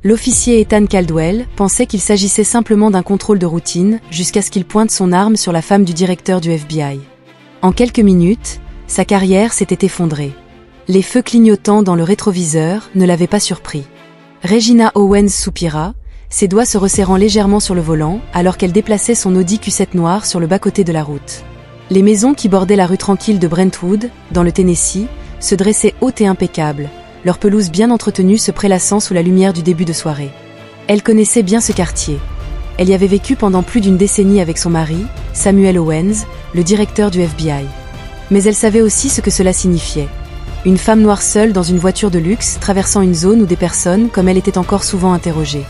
L'officier Ethan Caldwell pensait qu'il s'agissait simplement d'un contrôle de routine jusqu'à ce qu'il pointe son arme sur la femme du directeur du FBI. En quelques minutes, sa carrière s'était effondrée. Les feux clignotants dans le rétroviseur ne l'avaient pas surpris. Regina Owens soupira, ses doigts se resserrant légèrement sur le volant alors qu'elle déplaçait son Audi Q7 noir sur le bas-côté de la route. Les maisons qui bordaient la rue tranquille de Brentwood, dans le Tennessee, se dressaient hautes et impeccables, leur pelouse bien entretenue se prélassant sous la lumière du début de soirée. Elle connaissait bien ce quartier. Elle y avait vécu pendant plus d'une décennie avec son mari, Samuel Owens, le directeur du FBI. Mais elle savait aussi ce que cela signifiait. Une femme noire seule dans une voiture de luxe traversant une zone où des personnes comme elle étaient encore souvent interrogées.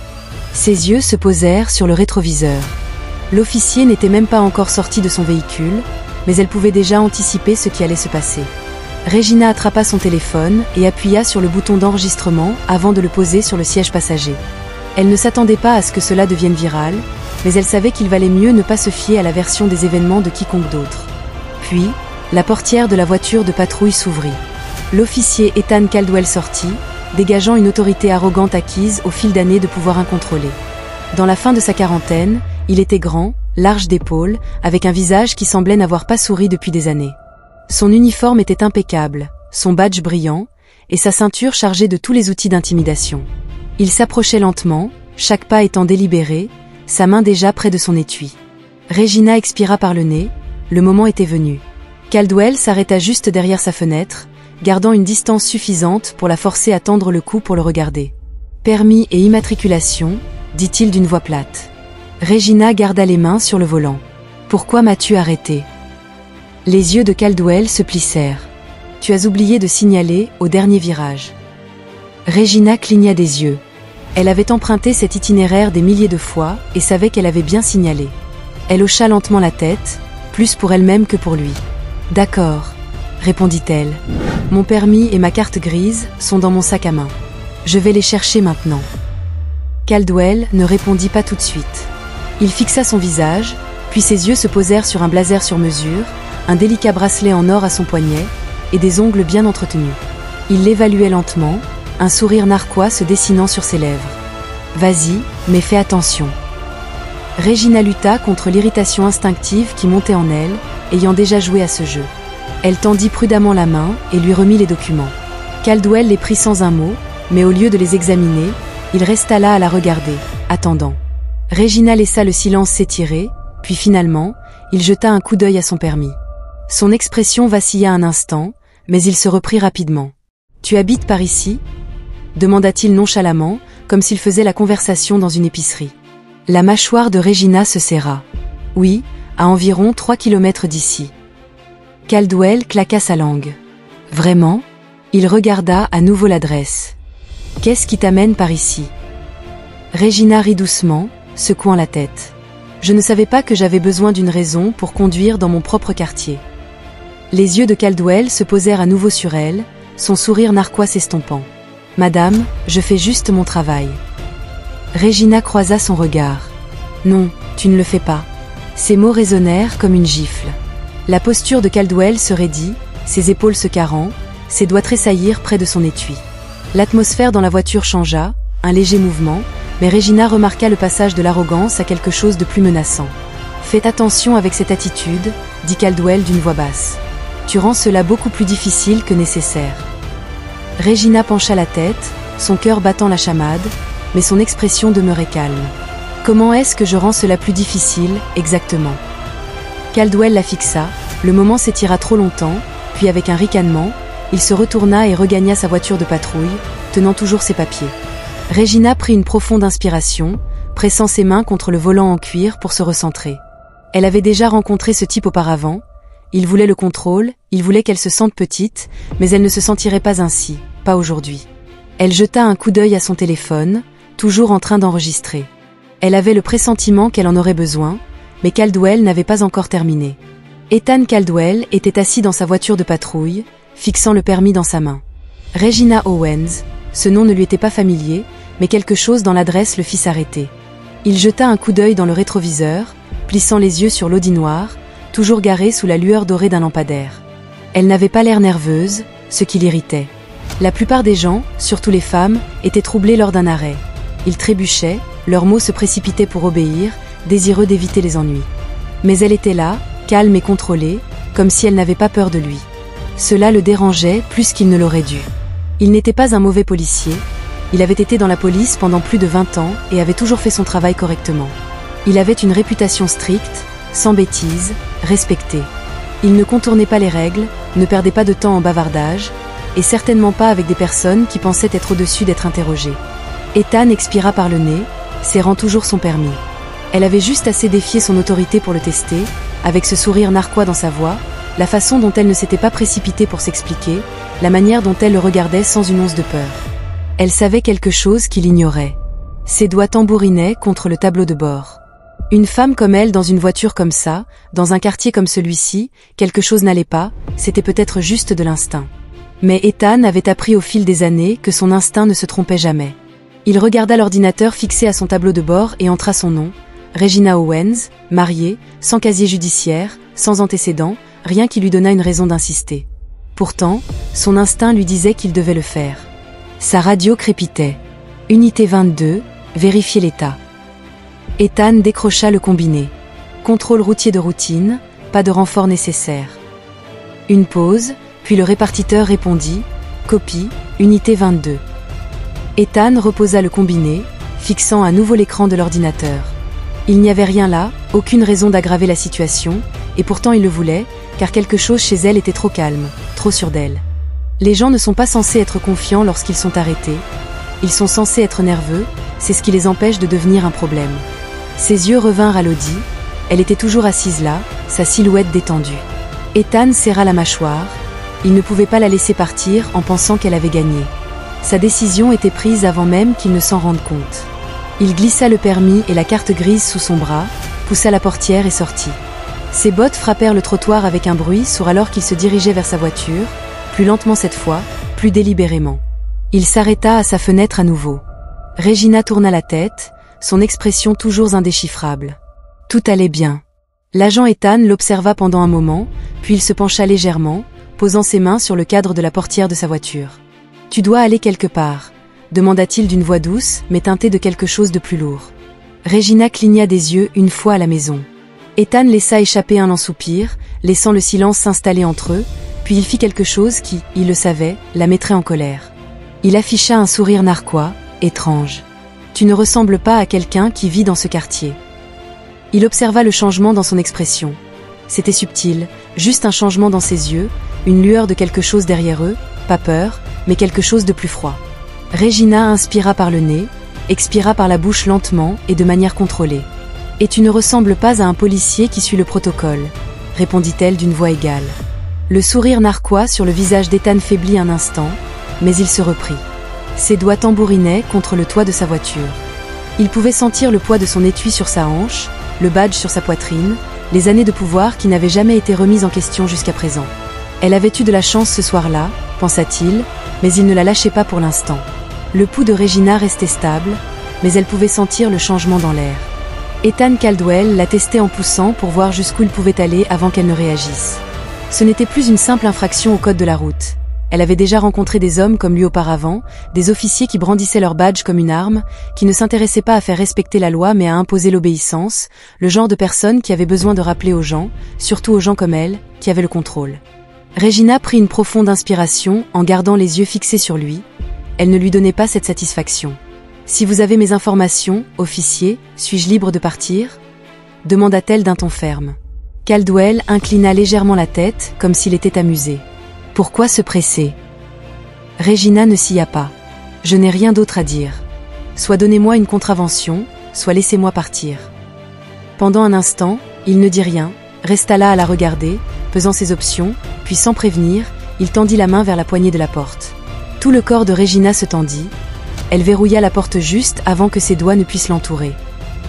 Ses yeux se posèrent sur le rétroviseur. L'officier n'était même pas encore sorti de son véhicule, mais elle pouvait déjà anticiper ce qui allait se passer. Regina attrapa son téléphone et appuya sur le bouton d'enregistrement avant de le poser sur le siège passager. Elle ne s'attendait pas à ce que cela devienne viral, mais elle savait qu'il valait mieux ne pas se fier à la version des événements de quiconque d'autre. Puis, la portière de la voiture de patrouille s'ouvrit. L'officier Ethan Caldwell sortit, dégageant une autorité arrogante acquise au fil d'années de pouvoir incontrôlé. Dans la fin de sa quarantaine, il était grand, large d'épaules, avec un visage qui semblait n'avoir pas souri depuis des années. Son uniforme était impeccable, son badge brillant, et sa ceinture chargée de tous les outils d'intimidation. Il s'approchait lentement, chaque pas étant délibéré, sa main déjà près de son étui. Regina expira par le nez, le moment était venu. Caldwell s'arrêta juste derrière sa fenêtre, gardant une distance suffisante pour la forcer à tendre le cou pour le regarder. « Permis et immatriculation », dit-il d'une voix plate. Regina garda les mains sur le volant. « Pourquoi m'as-tu arrêté ?» Les yeux de Caldwell se plissèrent. « Tu as oublié de signaler au dernier virage. » Regina cligna des yeux. Elle avait emprunté cet itinéraire des milliers de fois et savait qu'elle avait bien signalé. Elle hocha lentement la tête, plus pour elle-même que pour lui. « D'accord, » répondit-elle. « Mon permis et ma carte grise sont dans mon sac à main. Je vais les chercher maintenant. » Caldwell ne répondit pas tout de suite. Il fixa son visage, puis ses yeux se posèrent sur un blazer sur mesure, un délicat bracelet en or à son poignet, et des ongles bien entretenus. Il l'évaluait lentement, un sourire narquois se dessinant sur ses lèvres. « Vas-y, mais fais attention. » Regina lutta contre l'irritation instinctive qui montait en elle, ayant déjà joué à ce jeu. Elle tendit prudemment la main et lui remit les documents. Caldwell les prit sans un mot, mais au lieu de les examiner, il resta là à la regarder, attendant. Regina laissa le silence s'étirer, puis finalement, il jeta un coup d'œil à son permis. Son expression vacilla un instant, mais il se reprit rapidement. « Tu habites par ici ?» demanda-t-il nonchalamment, comme s'il faisait la conversation dans une épicerie. La mâchoire de Regina se serra. « Oui, à environ 3 kilomètres d'ici. » Caldwell claqua sa langue. « Vraiment ?» Il regarda à nouveau l'adresse. « Qu'est-ce qui t'amène par ici ?» Regina rit doucement, secouant la tête. « Je ne savais pas que j'avais besoin d'une raison pour conduire dans mon propre quartier. » Les yeux de Caldwell se posèrent à nouveau sur elle, son sourire narquois s'estompant. « Madame, je fais juste mon travail. » Regina croisa son regard. « Non, tu ne le fais pas. » Ces mots résonnèrent comme une gifle. La posture de Caldwell se raidit, ses épaules se carrant, ses doigts tressaillirent près de son étui. L'atmosphère dans la voiture changea, un léger mouvement, mais Regina remarqua le passage de l'arrogance à quelque chose de plus menaçant. « Faites attention avec cette attitude, » dit Caldwell d'une voix basse. « Tu rends cela beaucoup plus difficile que nécessaire. » Regina pencha la tête, son cœur battant la chamade, mais son expression demeurait calme. « Comment est-ce que je rends cela plus difficile, exactement ?» Caldwell la fixa, le moment s'étira trop longtemps, puis avec un ricanement, il se retourna et regagna sa voiture de patrouille, tenant toujours ses papiers. Regina prit une profonde inspiration, pressant ses mains contre le volant en cuir pour se recentrer. Elle avait déjà rencontré ce type auparavant, il voulait le contrôle, il voulait qu'elle se sente petite, mais elle ne se sentirait pas ainsi, pas aujourd'hui. Elle jeta un coup d'œil à son téléphone, toujours en train d'enregistrer. Elle avait le pressentiment qu'elle en aurait besoin, mais Caldwell n'avait pas encore terminé. Ethan Caldwell était assis dans sa voiture de patrouille, fixant le permis dans sa main. Regina Owens, ce nom ne lui était pas familier, mais quelque chose dans l'adresse le fit s'arrêter. Il jeta un coup d'œil dans le rétroviseur, plissant les yeux sur l'Audi noir, toujours garé sous la lueur dorée d'un lampadaire. Elle n'avait pas l'air nerveuse, ce qui l'irritait. La plupart des gens, surtout les femmes, étaient troublés lors d'un arrêt. Ils trébuchaient, leurs mots se précipitaient pour obéir, désireux d'éviter les ennuis. Mais elle était là, calme et contrôlée, comme si elle n'avait pas peur de lui. Cela le dérangeait plus qu'il ne l'aurait dû. Il n'était pas un mauvais policier, il avait été dans la police pendant plus de 20 ans et avait toujours fait son travail correctement. Il avait une réputation stricte, sans bêtises, respectée. Il ne contournait pas les règles, ne perdait pas de temps en bavardage, et certainement pas avec des personnes qui pensaient être au-dessus d'être interrogées. Ethan expira par le nez, serrant toujours son permis. Elle avait juste assez défié son autorité pour le tester, avec ce sourire narquois dans sa voix, la façon dont elle ne s'était pas précipitée pour s'expliquer, la manière dont elle le regardait sans une once de peur. Elle savait quelque chose qu'il ignorait. Ses doigts tambourinaient contre le tableau de bord. Une femme comme elle dans une voiture comme ça, dans un quartier comme celui-ci, quelque chose n'allait pas, c'était peut-être juste de l'instinct. Mais Ethan avait appris au fil des années que son instinct ne se trompait jamais. Il regarda l'ordinateur fixé à son tableau de bord et entra son nom, Regina Owens, mariée, sans casier judiciaire, sans antécédents, rien qui lui donnât une raison d'insister. Pourtant, son instinct lui disait qu'il devait le faire. Sa radio crépitait. Unité 22, vérifiez l'état. Ethan décrocha le combiné. Contrôle routier de routine, pas de renfort nécessaire. Une pause, puis le répartiteur répondit « Copie, unité 22 ». Ethan reposa le combiné, fixant à nouveau l'écran de l'ordinateur. Il n'y avait rien là, aucune raison d'aggraver la situation, et pourtant il le voulait, car quelque chose chez elle était trop calme, trop sûr d'elle. Les gens ne sont pas censés être confiants lorsqu'ils sont arrêtés. Ils sont censés être nerveux, c'est ce qui les empêche de devenir un problème. Ses yeux revinrent à Lodi, elle était toujours assise là, sa silhouette détendue. Ethan serra la mâchoire, il ne pouvait pas la laisser partir en pensant qu'elle avait gagné. Sa décision était prise avant même qu'il ne s'en rende compte. Il glissa le permis et la carte grise sous son bras, poussa la portière et sortit. Ses bottes frappèrent le trottoir avec un bruit sourd alors qu'il se dirigeait vers sa voiture, plus lentement cette fois, plus délibérément. Il s'arrêta à sa fenêtre à nouveau. Regina tourna la tête, son expression toujours indéchiffrable. Tout allait bien. L'agent Ethan l'observa pendant un moment, puis il se pencha légèrement, posant ses mains sur le cadre de la portière de sa voiture. « Tu dois aller quelque part », demanda-t-il d'une voix douce, mais teintée de quelque chose de plus lourd. Regina cligna des yeux une fois à la maison. Ethan laissa échapper un lent soupir, laissant le silence s'installer entre eux, puis il fit quelque chose qui, il le savait, la mettrait en colère. Il afficha un sourire narquois, étrange. « Tu ne ressembles pas à quelqu'un qui vit dans ce quartier. » Il observa le changement dans son expression. C'était subtil, juste un changement dans ses yeux, une lueur de quelque chose derrière eux, pas peur, mais quelque chose de plus froid. Regina inspira par le nez, expira par la bouche lentement et de manière contrôlée. « Et tu ne ressembles pas à un policier qui suit le protocole, » répondit-elle d'une voix égale. Le sourire narquois sur le visage d'Ethan faiblit un instant, mais il se reprit. Ses doigts tambourinaient contre le toit de sa voiture. Il pouvait sentir le poids de son étui sur sa hanche, le badge sur sa poitrine, les années de pouvoir qui n'avaient jamais été remises en question jusqu'à présent. Elle avait eu de la chance ce soir-là, pensa-t-il, mais il ne la lâchait pas pour l'instant. Le pouls de Regina restait stable, mais elle pouvait sentir le changement dans l'air. Ethan Caldwell la testait en poussant pour voir jusqu'où il pouvait aller avant qu'elle ne réagisse. Ce n'était plus une simple infraction au code de la route. Elle avait déjà rencontré des hommes comme lui auparavant, des officiers qui brandissaient leur badge comme une arme, qui ne s'intéressaient pas à faire respecter la loi mais à imposer l'obéissance, le genre de personnes qui avaient besoin de rappeler aux gens, surtout aux gens comme elle, qui avaient le contrôle. Regina prit une profonde inspiration en gardant les yeux fixés sur lui. Elle ne lui donnait pas cette satisfaction. « Si vous avez mes informations, officier, suis-je libre de partir ?» demanda-t-elle d'un ton ferme. Caldwell inclina légèrement la tête, comme s'il était amusé. Pourquoi se presser? Regina ne s'y a pas. Je n'ai rien d'autre à dire. Soit donnez-moi une contravention, soit laissez-moi partir. Pendant un instant, il ne dit rien, resta là à la regarder, pesant ses options, puis sans prévenir, il tendit la main vers la poignée de la porte. Tout le corps de Regina se tendit. Elle verrouilla la porte juste avant que ses doigts ne puissent l'entourer.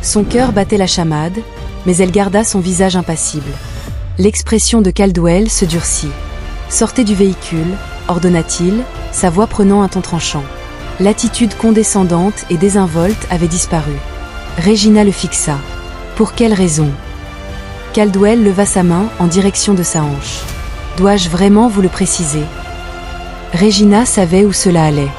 Son cœur battait la chamade, mais elle garda son visage impassible. L'expression de Caldwell se durcit. « Sortez du véhicule », ordonna-t-il, sa voix prenant un ton tranchant. L'attitude condescendante et désinvolte avait disparu. Regina le fixa. Pour quelle raison? Caldwell leva sa main en direction de sa hanche. Dois-je vraiment vous le préciser? Regina savait où cela allait.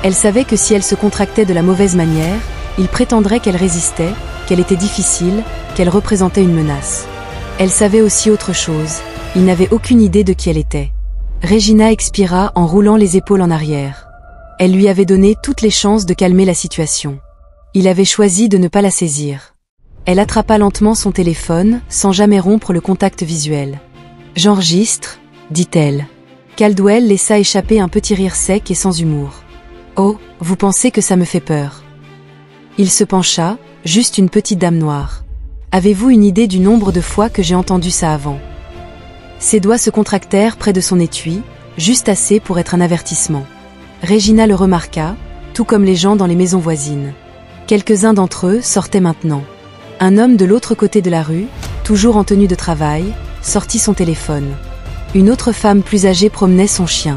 Elle savait que si elle se contractait de la mauvaise manière, Il prétendrait qu'elle résistait, qu'elle était difficile, qu'elle représentait une menace. Elle savait aussi autre chose, il n'avait aucune idée de qui elle était. Regina expira en roulant les épaules en arrière. Elle lui avait donné toutes les chances de calmer la situation. Il avait choisi de ne pas la saisir. Elle attrapa lentement son téléphone, sans jamais rompre le contact visuel. « J'enregistre », dit-elle. Caldwell laissa échapper un petit rire sec et sans humour. « Oh, vous pensez que ça me fait peur ?» Il se pencha, juste une petite dame noire. « Avez-vous une idée du nombre de fois que j'ai entendu ça avant ?» Ses doigts se contractèrent près de son étui, juste assez pour être un avertissement. Regina le remarqua, tout comme les gens dans les maisons voisines. Quelques-uns d'entre eux sortaient maintenant. Un homme de l'autre côté de la rue, toujours en tenue de travail, sortit son téléphone. Une autre femme plus âgée promenait son chien.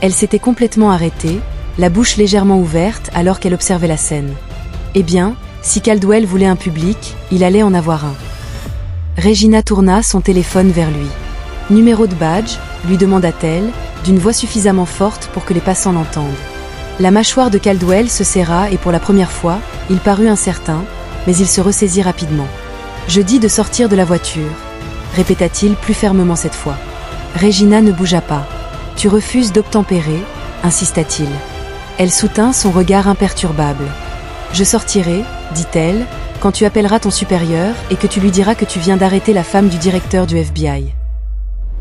Elle s'était complètement arrêtée, la bouche légèrement ouverte alors qu'elle observait la scène. Eh bien, si Caldwell voulait un public, il allait en avoir un. Regina tourna son téléphone vers lui. « Numéro de badge ?» lui demanda-t-elle, d'une voix suffisamment forte pour que les passants l'entendent. La mâchoire de Caldwell se serra et pour la première fois, il parut incertain, mais il se ressaisit rapidement. « Je dis de sortir de la voiture », répéta-t-il plus fermement cette fois. Regina ne bougea pas. « Tu refuses d'obtempérer ?» insista-t-il. Elle soutint son regard imperturbable. « Je sortirai, dit-elle, quand tu appelleras ton supérieur et que tu lui diras que tu viens d'arrêter la femme du directeur du FBI. »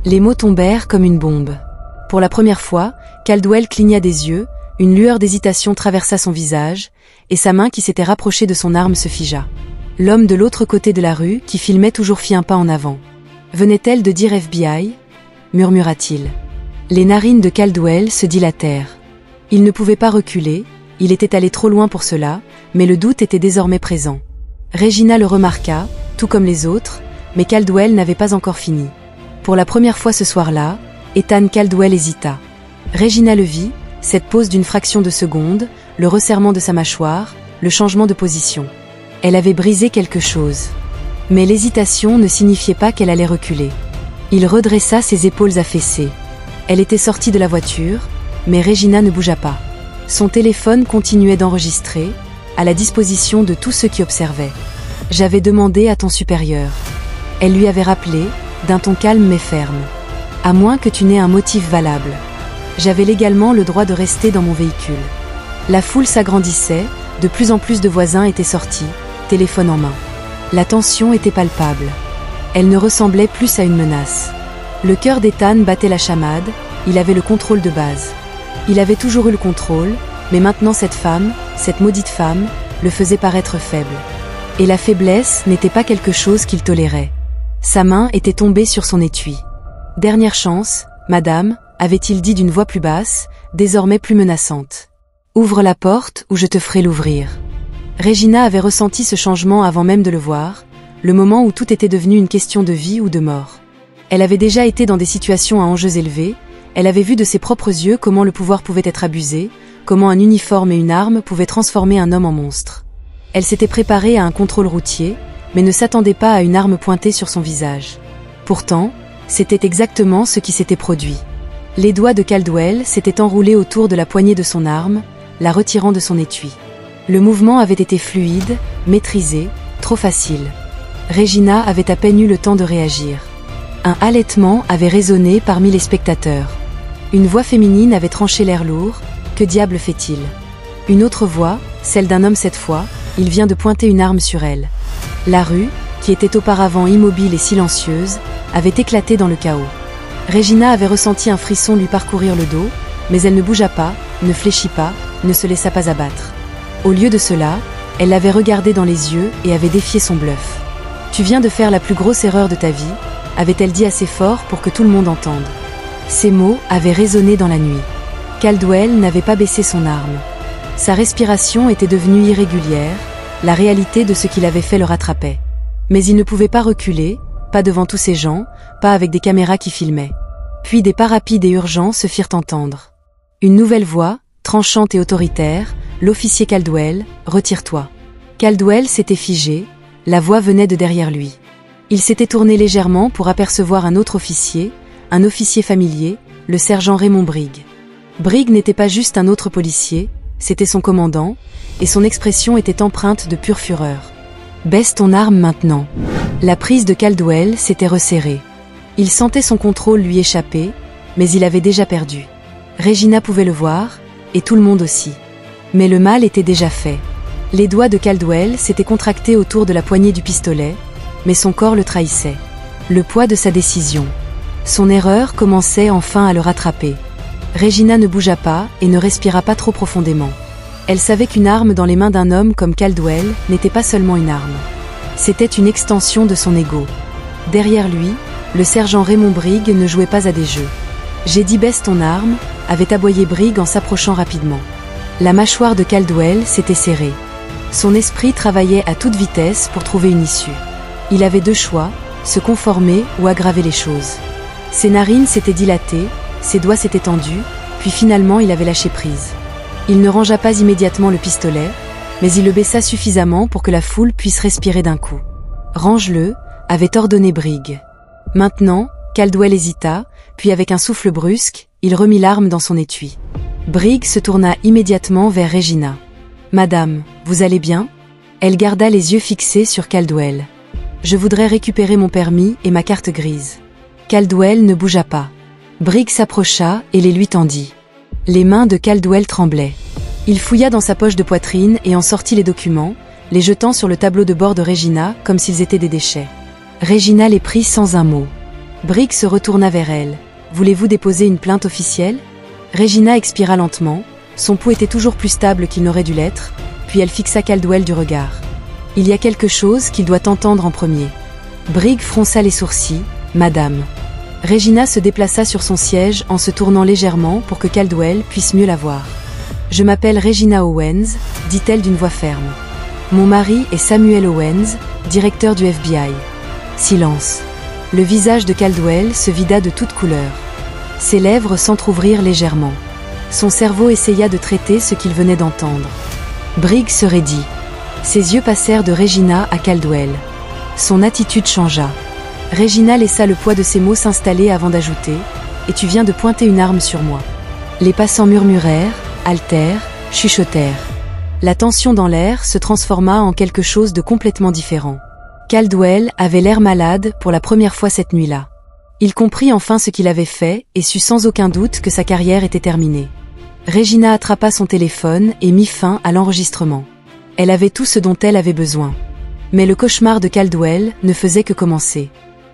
Les mots tombèrent comme une bombe. Pour la première fois, Caldwell cligna des yeux, une lueur d'hésitation traversa son visage, et sa main qui s'était rapprochée de son arme se figea. L'homme de l'autre côté de la rue, qui filmait toujours fit un pas en avant. « Venait-elle de dire FBI ?» murmura-t-il. Les narines de Caldwell se dilatèrent. Il ne pouvait pas reculer, il était allé trop loin pour cela, mais le doute était désormais présent. Regina le remarqua, tout comme les autres, mais Caldwell n'avait pas encore fini. Pour la première fois ce soir-là, Ethan Caldwell hésita. Regina le vit, cette pause d'une fraction de seconde, le resserrement de sa mâchoire, le changement de position. Elle avait brisé quelque chose. Mais l'hésitation ne signifiait pas qu'elle allait reculer. Il redressa ses épaules affaissées. Elle était sortie de la voiture, mais Regina ne bougea pas. Son téléphone continuait d'enregistrer, à la disposition de tous ceux qui observaient. « J'avais demandé à ton supérieur. » Elle lui avait rappelé, d'un ton calme mais ferme. « À moins que tu n'aies un motif valable. J'avais légalement le droit de rester dans mon véhicule. » La foule s'agrandissait, de plus en plus de voisins étaient sortis, téléphone en main. La tension était palpable. Elle ne ressemblait plus à une menace. Le cœur d'Ethan battait la chamade, il avait le contrôle de base. Il avait toujours eu le contrôle, mais maintenant cette femme, cette maudite femme, le faisait paraître faible. Et la faiblesse n'était pas quelque chose qu'il tolérait. Sa main était tombée sur son étui. « Dernière chance, madame », avait-il dit d'une voix plus basse, désormais plus menaçante. « Ouvre la porte ou je te ferai l'ouvrir. » Regina avait ressenti ce changement avant même de le voir, le moment où tout était devenu une question de vie ou de mort. Elle avait déjà été dans des situations à enjeux élevés, elle avait vu de ses propres yeux comment le pouvoir pouvait être abusé, comment un uniforme et une arme pouvaient transformer un homme en monstre. Elle s'était préparée à un contrôle routier, mais ne s'attendait pas à une arme pointée sur son visage. Pourtant, c'était exactement ce qui s'était produit. Les doigts de Caldwell s'étaient enroulés autour de la poignée de son arme, la retirant de son étui. Le mouvement avait été fluide, maîtrisé, trop facile. Regina avait à peine eu le temps de réagir. Un halètement avait résonné parmi les spectateurs. Une voix féminine avait tranché l'air lourd. « Que diable fait-il » Une autre voix, celle d'un homme cette fois, il vient de pointer une arme sur elle. La rue, qui était auparavant immobile et silencieuse, avait éclaté dans le chaos. Regina avait ressenti un frisson lui parcourir le dos, mais elle ne bougea pas, ne fléchit pas, ne se laissa pas abattre. Au lieu de cela, elle l'avait regardé dans les yeux et avait défié son bluff. « Tu viens de faire la plus grosse erreur de ta vie », avait-elle dit assez fort pour que tout le monde entende. Ces mots avaient résonné dans la nuit. Caldwell n'avait pas baissé son arme. Sa respiration était devenue irrégulière, la réalité de ce qu'il avait fait le rattrapait. Mais il ne pouvait pas reculer, pas devant tous ces gens, pas avec des caméras qui filmaient. Puis des pas rapides et urgents se firent entendre. Une nouvelle voix, tranchante et autoritaire, « L'officier Caldwell, retire-toi ». Caldwell s'était figé, la voix venait de derrière lui. Il s'était tourné légèrement pour apercevoir un autre officier, un officier familier, le sergent Raymond Brigg. Brigg n'était pas juste un autre policier, C'était son commandant, et son expression était empreinte de pure fureur. « Baisse ton arme maintenant !» La prise de Caldwell s'était resserrée. Il sentait son contrôle lui échapper, mais il avait déjà perdu. Regina pouvait le voir, et tout le monde aussi. Mais le mal était déjà fait. Les doigts de Caldwell s'étaient contractés autour de la poignée du pistolet, mais son corps le trahissait. Le poids de sa décision. Son erreur commençait enfin à le rattraper. Regina ne bougea pas et ne respira pas trop profondément. Elle savait qu'une arme dans les mains d'un homme comme Caldwell n'était pas seulement une arme. C'était une extension de son ego. Derrière lui, le sergent Raymond Brigg ne jouait pas à des jeux. « J'ai dit baisse ton arme », avait aboyé Brigg en s'approchant rapidement. La mâchoire de Caldwell s'était serrée. Son esprit travaillait à toute vitesse pour trouver une issue. Il avait deux choix, se conformer ou aggraver les choses. Ses narines s'étaient dilatées, ses doigts s'étaient tendus, puis finalement il avait lâché prise. Il ne rangea pas immédiatement le pistolet, mais il le baissa suffisamment pour que la foule puisse respirer d'un coup. « Range-le », avait ordonné Brigg. Maintenant, Caldwell hésita, puis avec un souffle brusque, il remit l'arme dans son étui. Brigg se tourna immédiatement vers Regina. « Madame, vous allez bien ?» Elle garda les yeux fixés sur Caldwell. « Je voudrais récupérer mon permis et ma carte grise. » Caldwell ne bougea pas. Brigg s'approcha et les lui tendit. Les mains de Caldwell tremblaient. Il fouilla dans sa poche de poitrine et en sortit les documents, les jetant sur le tableau de bord de Regina comme s'ils étaient des déchets. Regina les prit sans un mot. Brigg se retourna vers elle. « Voulez-vous déposer une plainte officielle ?» Regina expira lentement, son pouls était toujours plus stable qu'il n'aurait dû l'être, puis elle fixa Caldwell du regard. « Il y a quelque chose qu'il doit entendre en premier. » Brigg fronça les sourcils. « Madame. » Regina se déplaça sur son siège en se tournant légèrement pour que Caldwell puisse mieux la voir. « Je m'appelle Regina Owens, dit-elle d'une voix ferme. Mon mari est Samuel Owens, directeur du FBI. » Silence. Le visage de Caldwell se vida de toute couleur. Ses lèvres s'entr'ouvrirent légèrement. Son cerveau essaya de traiter ce qu'il venait d'entendre. Brigg se raidit. Ses yeux passèrent de Regina à Caldwell. Son attitude changea. Regina laissa le poids de ses mots s'installer avant d'ajouter « Et tu viens de pointer une arme sur moi. » Les passants murmurèrent, haltèrent, chuchotèrent. La tension dans l'air se transforma en quelque chose de complètement différent. Caldwell avait l'air malade pour la première fois cette nuit-là. Il comprit enfin ce qu'il avait fait et sut sans aucun doute que sa carrière était terminée. Regina attrapa son téléphone et mit fin à l'enregistrement. Elle avait tout ce dont elle avait besoin. Mais le cauchemar de Caldwell ne faisait que commencer.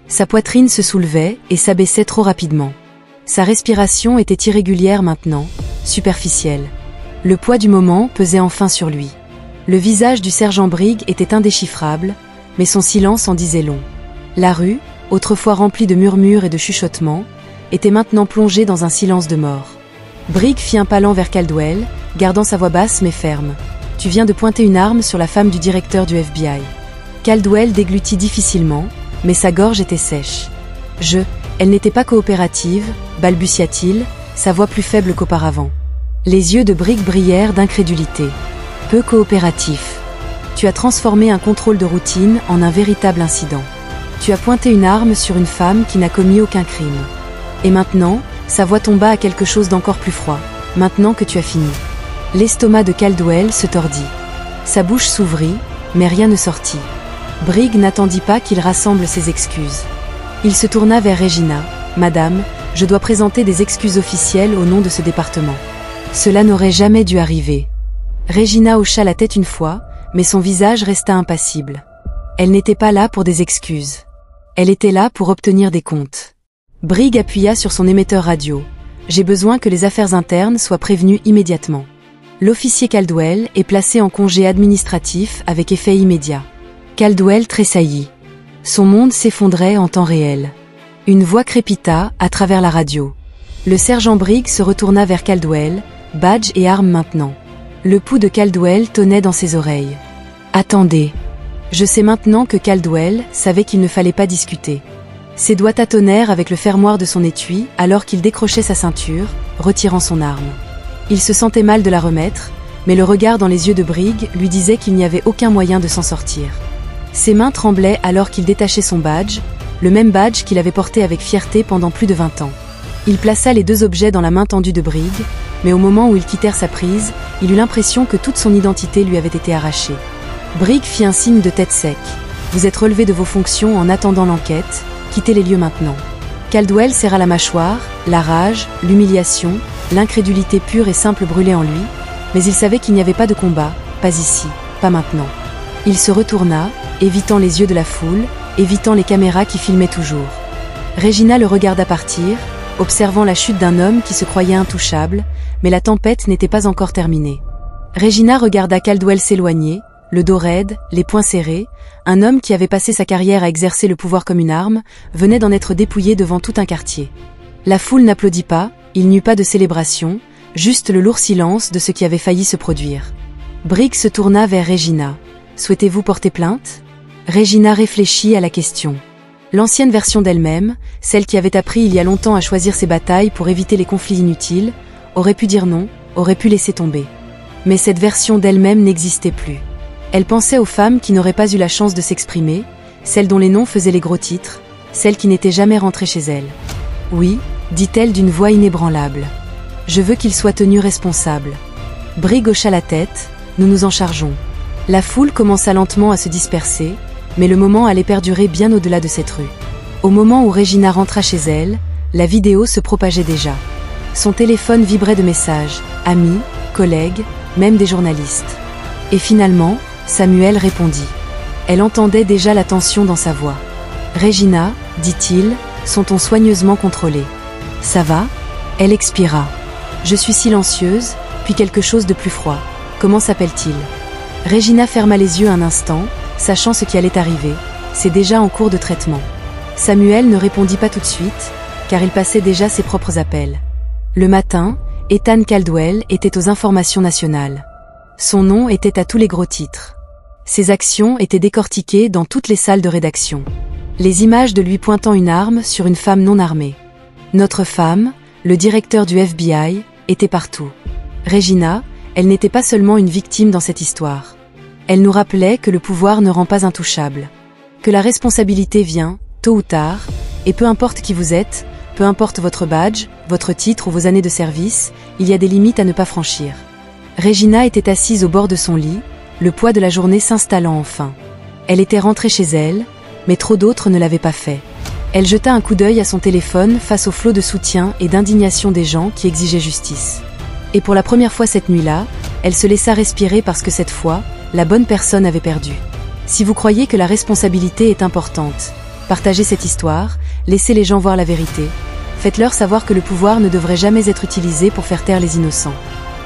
Sa poitrine se soulevait et s'abaissait trop rapidement. Sa respiration était irrégulière maintenant, superficielle. Le poids du moment pesait enfin sur lui. Le visage du sergent Brigg était indéchiffrable, mais son silence en disait long. La rue, autrefois remplie de murmures et de chuchotements, était maintenant plongée dans un silence de mort. Brigg fit un pas lent vers Caldwell, gardant sa voix basse mais ferme. « Tu viens de pointer une arme sur la femme du directeur du FBI. » Caldwell déglutit difficilement, mais sa gorge était sèche. Elle n'était pas coopérative, balbutia-t-il, sa voix plus faible qu'auparavant. Les yeux de Brigg brillèrent d'incrédulité. Peu coopératif. Tu as transformé un contrôle de routine en un véritable incident. Tu as pointé une arme sur une femme qui n'a commis aucun crime. Et maintenant, sa voix tomba à quelque chose d'encore plus froid. Maintenant que tu as fini. L'estomac de Caldwell se tordit. Sa bouche s'ouvrit, mais rien ne sortit. Brigg n'attendit pas qu'il rassemble ses excuses. Il se tourna vers Regina. « Madame, je dois présenter des excuses officielles au nom de ce département. Cela n'aurait jamais dû arriver. » Regina hocha la tête une fois, mais son visage resta impassible. Elle n'était pas là pour des excuses. Elle était là pour obtenir des comptes. Brigg appuya sur son émetteur radio. « J'ai besoin que les affaires internes soient prévenues immédiatement. » L'officier Caldwell est placé en congé administratif avec effet immédiat. Caldwell tressaillit. Son monde s'effondrait en temps réel. Une voix crépita à travers la radio. Le sergent Brigg se retourna vers Caldwell, badge et arme maintenant. Le pouls de Caldwell tonnait dans ses oreilles. « Attendez. » Je sais maintenant que Caldwell savait qu'il ne fallait pas discuter. Ses doigts tâtonnèrent avec le fermoir de son étui alors qu'il décrochait sa ceinture, retirant son arme. Il se sentait mal de la remettre, mais le regard dans les yeux de Brigg lui disait qu'il n'y avait aucun moyen de s'en sortir. Ses mains tremblaient alors qu'il détachait son badge, le même badge qu'il avait porté avec fierté pendant plus de 20 ans. Il plaça les deux objets dans la main tendue de Brigg, mais au moment où ils quittèrent sa prise, il eut l'impression que toute son identité lui avait été arrachée. Briggs fit un signe de tête sec. « Vous êtes relevé de vos fonctions en attendant l'enquête, quittez les lieux maintenant. » Caldwell serra la mâchoire, la rage, l'humiliation, l'incrédulité pure et simple brûlait en lui, mais il savait qu'il n'y avait pas de combat, pas ici, pas maintenant. Il se retourna, évitant les yeux de la foule, évitant les caméras qui filmaient toujours. Regina le regarda partir, observant la chute d'un homme qui se croyait intouchable, mais la tempête n'était pas encore terminée. Regina regarda Caldwell s'éloigner, le dos raide, les poings serrés, un homme qui avait passé sa carrière à exercer le pouvoir comme une arme, venait d'en être dépouillé devant tout un quartier. La foule n'applaudit pas, il n'y eut pas de célébration, juste le lourd silence de ce qui avait failli se produire. Briggs se tourna vers Regina. « Souhaitez-vous porter plainte ?» Regina réfléchit à la question. L'ancienne version d'elle-même, celle qui avait appris il y a longtemps à choisir ses batailles pour éviter les conflits inutiles, aurait pu dire non, aurait pu laisser tomber. Mais cette version d'elle-même n'existait plus. Elle pensait aux femmes qui n'auraient pas eu la chance de s'exprimer, celles dont les noms faisaient les gros titres, celles qui n'étaient jamais rentrées chez elles. « Oui, dit-elle d'une voix inébranlable. Je veux qu'il soit tenu responsable. » Briggs hocha la tête, « Nous nous en chargeons. » La foule commença lentement à se disperser, mais le moment allait perdurer bien au-delà de cette rue. Au moment où Regina rentra chez elle, la vidéo se propageait déjà. Son téléphone vibrait de messages, amis, collègues, même des journalistes. Et finalement, Samuel répondit. Elle entendait déjà la tension dans sa voix. « Regina, dit-il, sont-on soigneusement contrôlés. Ça va ?» Elle expira. « Je suis silencieuse, puis quelque chose de plus froid. Comment s'appelle-t-il » Regina ferma les yeux un instant, sachant ce qui allait arriver. C'est déjà en cours de traitement. Samuel ne répondit pas tout de suite, car il passait déjà ses propres appels. Le matin, Ethan Caldwell était aux informations nationales. Son nom était à tous les gros titres. Ses actions étaient décortiquées dans toutes les salles de rédaction. Les images de lui pointant une arme sur une femme non armée. Notre femme, le directeur du FBI, était partout. Regina, elle n'était pas seulement une victime dans cette histoire. Elle nous rappelait que le pouvoir ne rend pas intouchable. Que la responsabilité vient, tôt ou tard, et peu importe qui vous êtes, peu importe votre badge, votre titre ou vos années de service, il y a des limites à ne pas franchir. Regina était assise au bord de son lit, le poids de la journée s'installant enfin. Elle était rentrée chez elle, mais trop d'autres ne l'avaient pas fait. Elle jeta un coup d'œil à son téléphone face au flot de soutien et d'indignation des gens qui exigeaient justice. Et pour la première fois cette nuit-là, elle se laissa respirer parce que cette fois, la bonne personne avait perdu. Si vous croyez que la responsabilité est importante, partagez cette histoire, laissez les gens voir la vérité, faites-leur savoir que le pouvoir ne devrait jamais être utilisé pour faire taire les innocents.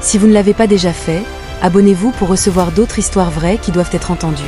Si vous ne l'avez pas déjà fait, abonnez-vous pour recevoir d'autres histoires vraies qui doivent être entendues.